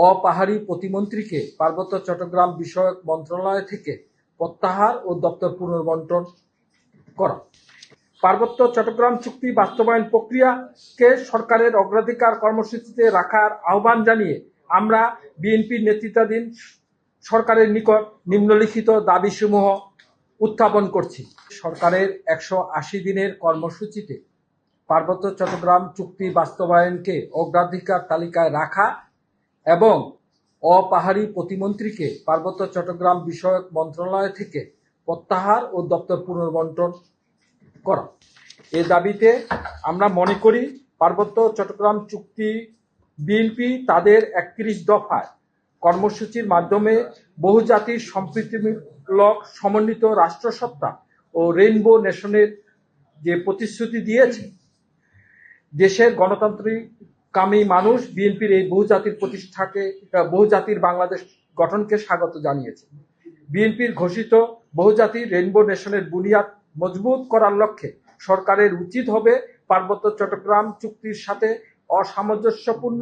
অপাহাড়ি প্রতিমন্ত্রীকে পার্বত্য চট্টগ্রাম বিষয়ক মন্ত্রণালয় থেকে প্রত্যাহার ও দপ্তর পুনর্বণ্টন করা। পার্বত্য চট্টগ্রাম চুক্তি বাস্তবায়ন প্রক্রিয়াকে সরকারের অগ্রাধিকার কর্মসূচিতে রাখার আহ্বান জানিয়ে আমরা বিএনপির নেতৃত্বাধীন সরকারের নিকট নিম্নলিখিত দাবিসমূহ উত্থাপন করছি। সরকারের 180 দিনের কর্মসূচিতে পার্বত্য চট্টগ্রাম চুক্তি বাস্তবায়নকে অগ্রাধিকার তালিকায় রাখা এবং অপাহাড়ি প্রতিমন্ত্রীকে পার্বত্য চট্টগ্রাম বিষয়ক মন্ত্রণালয় থেকে প্রত্যাহার ও দপ্তর পুনর্বণ্টন করা। এ দাবিতে আমরা মনে করি পার্বত্য চট্টগ্রাম চুক্তি বিএনপি তাদের 31 দফায় কর্মসূচির মাধ্যমে বহুজাতির সম্প্রীতিমূলক সমন্বিত রাষ্ট্রসত্তা ও রেইনবো নেশনের যে প্রতিশ্রুতি দিয়েছে, দেশের গণতান্ত্রিককামী মানুষ বিএনপির এই বহুজাতির বাংলাদেশ গঠনকে স্বাগত জানিয়েছে। বিএনপির ঘোষিত বহুজাতিক রেইনবো নেশনের বুনিয়াদ মজবুত করার লক্ষ্যে সরকারের উচিত হবে পার্বত্য চট্টগ্রাম চুক্তির সাথে অসামঞ্জস্যপূর্ণ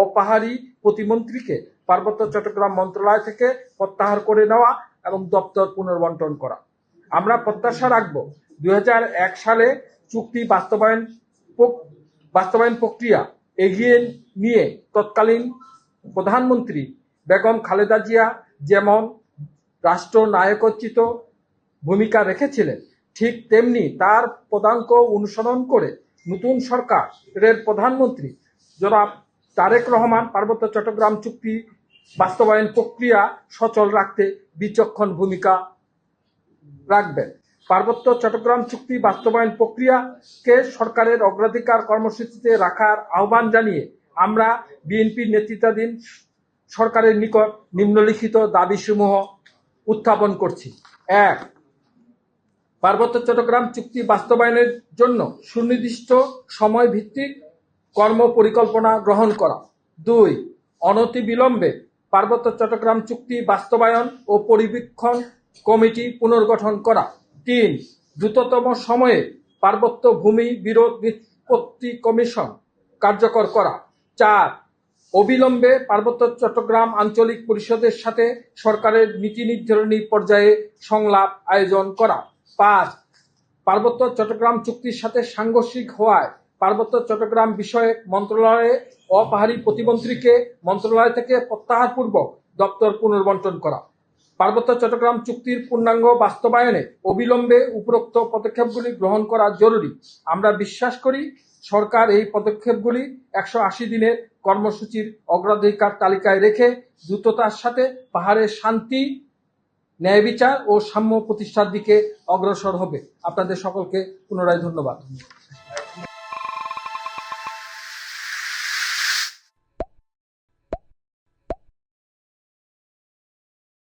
অপাহাড়ি প্রতিমন্ত্রীকে পার্বত্য চট্টগ্রাম মন্ত্রণালয় থেকে প্রত্যাহার করে নেওয়া এবং দপ্তর পুনর্বণ্টন করা। আমরা প্রত্যাশা রাখব 2001 সালে চুক্তি বাস্তবায়ন প্রক্রিয়া এগিয়ে নিয়ে তৎকালীন প্রধানমন্ত্রী বেগম খালেদা জিয়া যেমন রাষ্ট্রনায়কোচিত ভূমিকা রেখেছিলেন, ঠিক তেমনি তার পদাঙ্ক অনুসরণ করে নতুন সরকারের প্রধানমন্ত্রী জনাব তারেক রহমান পার্বত্য চট্টগ্রাম চুক্তি বাস্তবায়ন প্রক্রিয়া সচল রাখতে বিচক্ষণ ভূমিকা রাখবেন। পার্বত্য চট্টগ্রাম চুক্তি বাস্তবায়ন প্রক্রিয়াকে সরকারের অগ্রাধিকার কর্মসূচিতে রাখার আহ্বান জানিয়ে আমরা বিএনপির নেতৃত্বাধীন সরকারের নিকট নিম্নলিখিত দাবিসমূহ উত্থাপন করছি। 1. পার্বত্য চট্টগ্রাম চুক্তি বাস্তবায়নের জন্য সুনির্দিষ্ট সময় ভিত্তিক কর্ম পরিকল্পনা গ্রহণ করা। 2. অনতিবিলম্বে পার্বত্য চট্টগ্রাম চুক্তি বাস্তবায়ন ও পরিবীক্ষণ কমিটি পুনর্গঠন করা। 3. দ্রুততম সময়ে পার্বত্য ভূমি বিরোধ নিষ্পত্তি কমিশন কার্যকর করা। 4. অবিলম্বে পার্বত্য চট্টগ্রাম আঞ্চলিক পরিষদের সাথে সরকারের নীতি নির্ধারণী পর্যায়ে সংলাপ আয়োজন করা। 5. পার্বত্য চট্টগ্রাম চুক্তির সাথে সাংঘর্ষিক হওয়ায় পার্বত্য চট্টগ্রাম বিষয়ক মন্ত্রণালয়ে অপাহাড়ি প্রতিমন্ত্রীকে মন্ত্রণালয় থেকে প্রত্যাহারপূর্বক দপ্তর পুনর্বণ্টন করা। পার্বত্য চট্টগ্রাম চুক্তির পূর্ণাঙ্গ বাস্তবায়নে অবিলম্বে উপরোক্ত পদক্ষেপগুলি গ্রহণ করা জরুরি। আমরা বিশ্বাস করি সরকার এই পদক্ষেপগুলি 180 দিনের কর্মসূচির অগ্রাধিকার তালিকায় রেখে দ্রুততার সাথে পাহাড়ের শান্তি, ন্যায় বিচার ও সাম্য প্রতিষ্ঠার দিকে অগ্রসর হবে। আপনাদের সকলকে পুনরায় ধন্যবাদ।